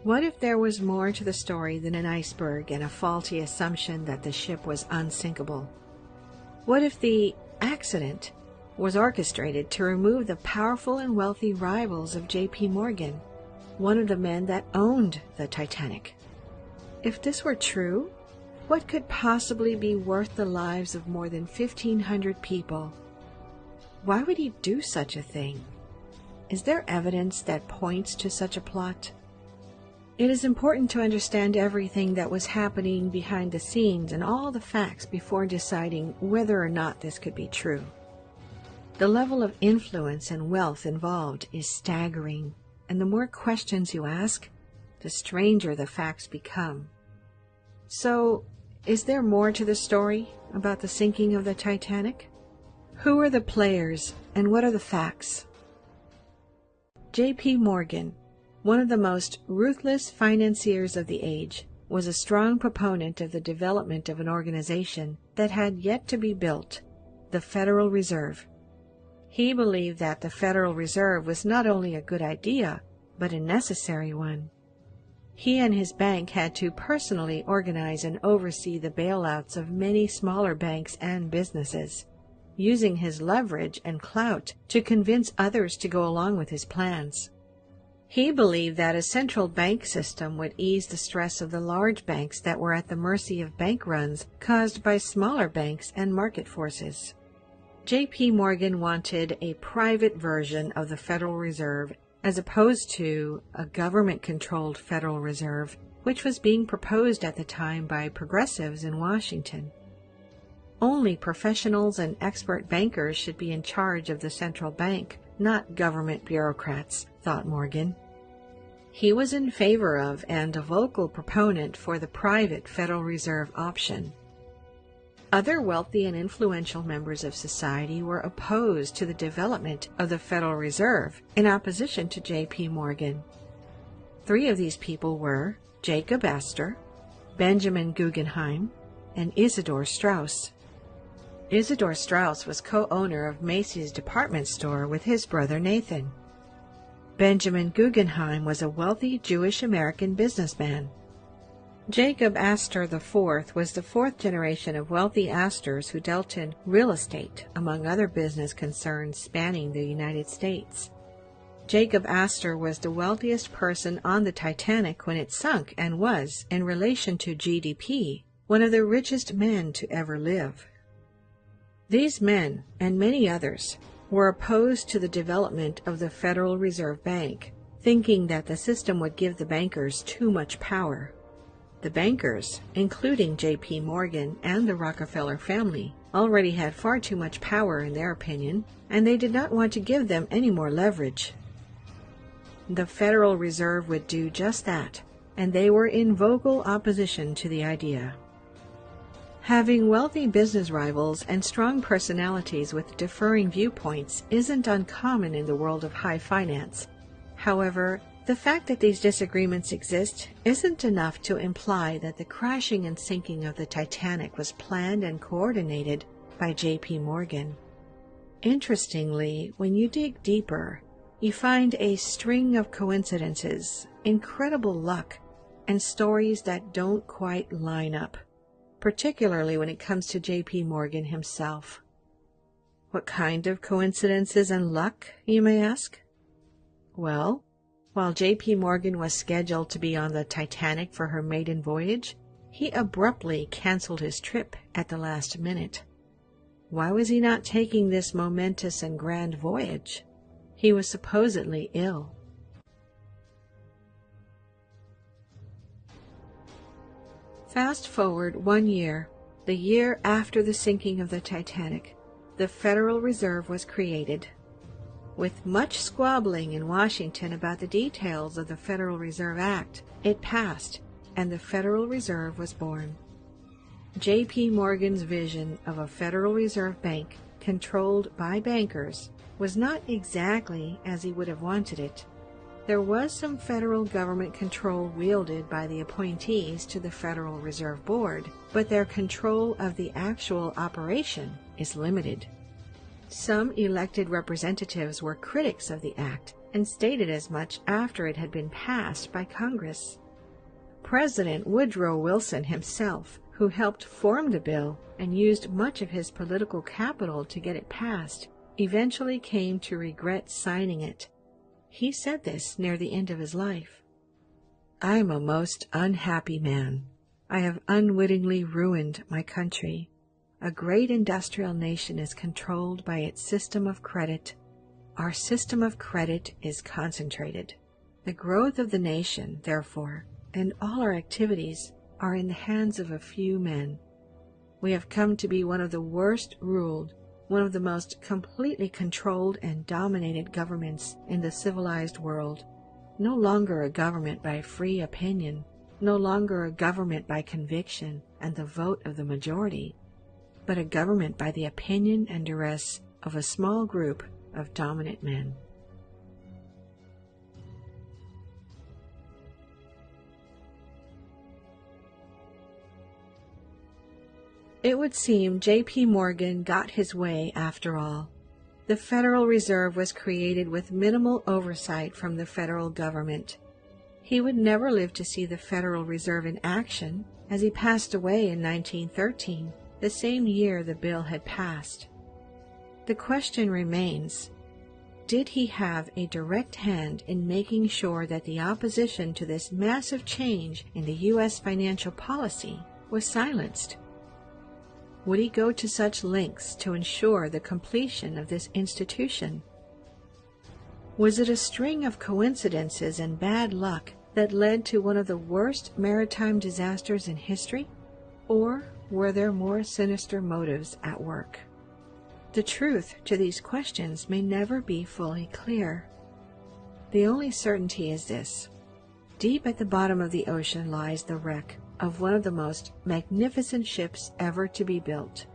What if there was more to the story than an iceberg and a faulty assumption that the ship was unsinkable? What if the accident was orchestrated to remove the powerful and wealthy rivals of J.P. Morgan, one of the men that owned the Titanic? If this were true, what could possibly be worth the lives of more than 1,500 people? Why would he do such a thing? Is there evidence that points to such a plot? It is important to understand everything that was happening behind the scenes and all the facts before deciding whether or not this could be true. The level of influence and wealth involved is staggering, and the more questions you ask, the stranger the facts become. So, is there more to the story about the sinking of the Titanic? Who are the players, and what are the facts? J.P. Morgan, one of the most ruthless financiers of the age, was a strong proponent of the development of an organization that had yet to be built, the Federal Reserve. He believed that the Federal Reserve was not only a good idea, but a necessary one. He and his bank had to personally organize and oversee the bailouts of many smaller banks and businesses, using his leverage and clout to convince others to go along with his plans. He believed that a central bank system would ease the stress of the large banks that were at the mercy of bank runs caused by smaller banks and market forces. J.P. Morgan wanted a private version of the Federal Reserve as opposed to a government-controlled Federal Reserve, which was being proposed at the time by progressives in Washington. Only professionals and expert bankers should be in charge of the central bank, not government bureaucrats, thought Morgan. He was in favor of and a vocal proponent for the private Federal Reserve option. Other wealthy and influential members of society were opposed to the development of the Federal Reserve in opposition to J.P. Morgan. 3 of these people were Jacob Astor, Benjamin Guggenheim, and Isidor Straus. Isidor Straus was co-owner of Macy's department store with his brother Nathan. Benjamin Guggenheim was a wealthy Jewish-American businessman. Jacob Astor IV was the 4th generation of wealthy Astors who dealt in real estate, among other business concerns spanning the United States. Jacob Astor was the wealthiest person on the Titanic when it sunk and was, in relation to GDP, one of the richest men to ever live. These men, and many others, were opposed to the development of the Federal Reserve Bank, thinking that the system would give the bankers too much power. The bankers, including J.P. Morgan and the Rockefeller family, already had far too much power in their opinion, and they did not want to give them any more leverage. The Federal Reserve would do just that, and they were in vocal opposition to the idea. Having wealthy business rivals and strong personalities with differing viewpoints isn't uncommon in the world of high finance. However, the fact that these disagreements exist isn't enough to imply that the crashing and sinking of the Titanic was planned and coordinated by J.P. Morgan. Interestingly, when you dig deeper, you find a string of coincidences, incredible luck, and stories that don't quite line up, particularly when it comes to J.P. Morgan himself. What kind of coincidences and luck, you may ask? Well, while J.P. Morgan was scheduled to be on the Titanic for her maiden voyage, he abruptly canceled his trip at the last minute. Why was he not taking this momentous and grand voyage? He was supposedly ill. Fast forward 1 year, the year after the sinking of the Titanic, the Federal Reserve was created. With much squabbling in Washington about the details of the Federal Reserve Act, it passed, and the Federal Reserve was born. J.P. Morgan's vision of a Federal Reserve Bank controlled by bankers was not exactly as he would have wanted it. There was some federal government control wielded by the appointees to the Federal Reserve Board, but their control of the actual operation is limited. Some elected representatives were critics of the act and stated as much after it had been passed by Congress. President Woodrow Wilson himself, who helped form the bill and used much of his political capital to get it passed, eventually came to regret signing it. He said this near the end of his life. "I am a most unhappy man. I have unwittingly ruined my country. A great industrial nation is controlled by its system of credit. Our system of credit is concentrated. The growth of the nation, therefore, and all our activities are in the hands of a few men. We have come to be one of the worst ruled, one of the most completely controlled and dominated governments in the civilized world. No longer a government by free opinion, no longer a government by conviction and the vote of the majority, but a government by the opinion and duress of a small group of dominant men." It would seem J.P. Morgan got his way after all. The Federal Reserve was created with minimal oversight from the federal government. He would never live to see the Federal Reserve in action, as he passed away in 1913, the same year the bill had passed. The question remains, did he have a direct hand in making sure that the opposition to this massive change in the U.S. financial policy was silenced? Would he go to such lengths to ensure the completion of this institution? Was it a string of coincidences and bad luck that led to one of the worst maritime disasters in history? Or were there more sinister motives at work? The truth to these questions may never be fully clear. The only certainty is this: deep at the bottom of the ocean lies the wreck of one of the most magnificent ships ever to be built.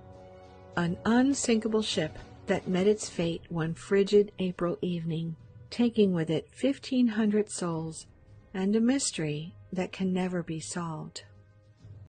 An unsinkable ship that met its fate one frigid April evening, taking with it 1,500 souls and a mystery that can never be solved.